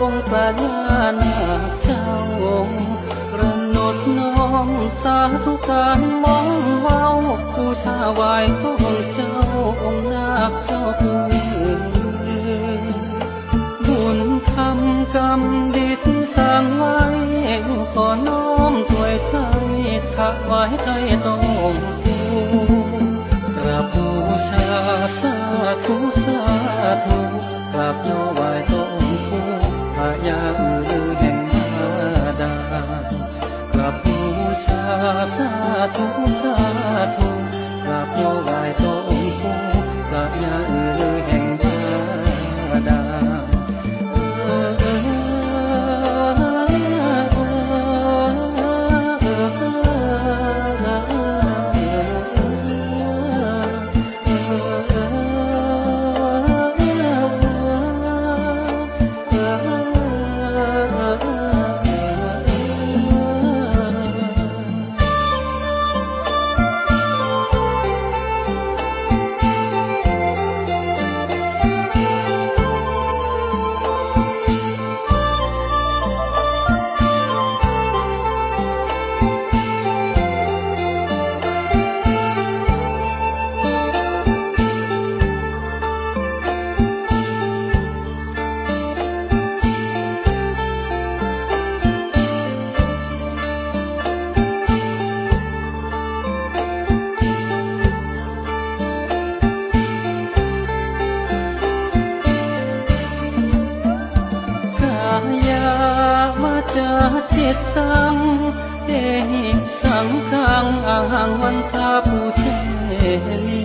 องค์พระญานาคเจ้ากระหนดน้อมสาธุการมองเว้าบูชาไหว้องค์เจ้าองค์นาคเจ้าผู้บุญทำกรรมดีที่สร้างไว้ขอน้อมถวายไทยถวายไทยต้องกราบบูชาสาธุสาธุกราบย่อไหว้ต้องผู้พระยาลือแห่งมาดากราบบูชาสาธุสาธุกราบย่อไหว้ต้องผู้พระยาลือแห่งมาดาจาจิตตังเอหิสังขังอาหังวันทาปูเชนี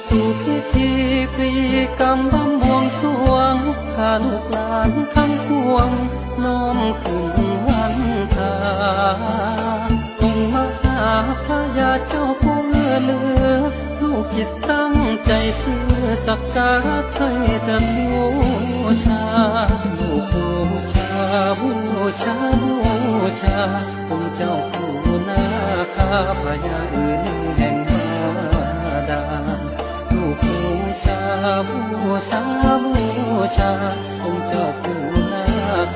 สุพิธีพรีกรรมบำบวงสรวงข้าลูกหลานทั้งปวงน้อมขึ้นวันทาองค์มหาพญาเจ้าผู้เลือลูกจิตตั้งใจซื้อสักการะไทยจะบูชาลูกบูชาบูชาบูชาองค์เจ้าผู้นาคาพญาอื่นแห่งมาดาลูกบูชาบูชาบูชาองค์เจ้าผู้นา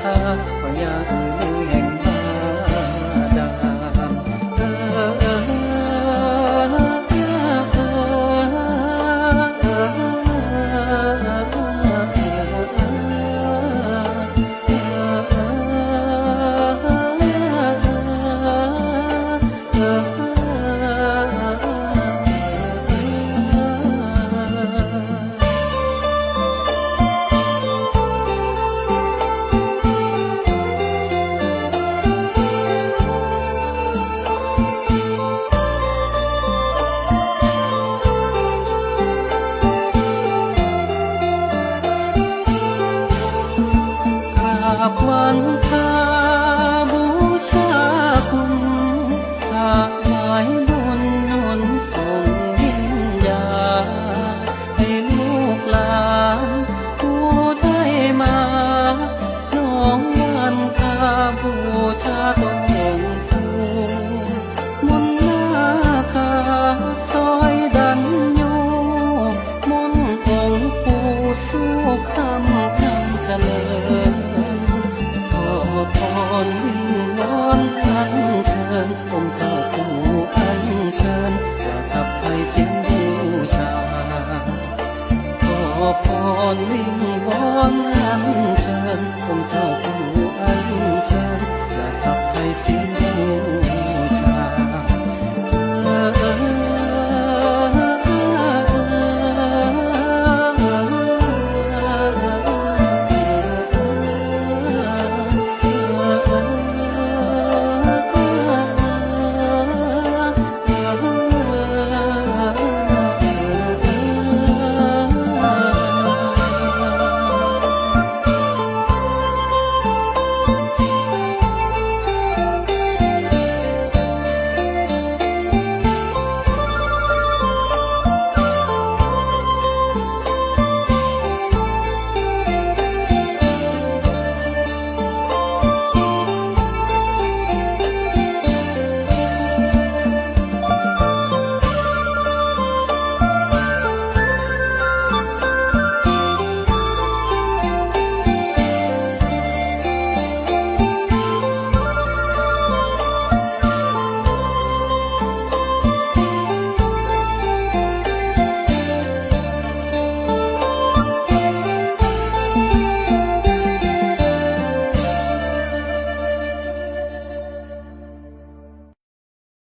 คาพญาอื่นแห่งมาดาวันทาบูชาคุณถวายบุญหนุนส่งวิญญาให้ลูกหลานผู้ได้มาน้องวันทาบูชาองค์ผู้มนต์นาคาซอยดันยูมนต์องค์ผู้สู้คำจำเจริญพรวิงวอนอัญเชิญองค์เจ้าผู้อัญเชิญประทับไทยเสียงบูชาขอพรวิงวอนอัญเชิญองค์เจ้าผู้อัญเชิญประทับไทยเสียง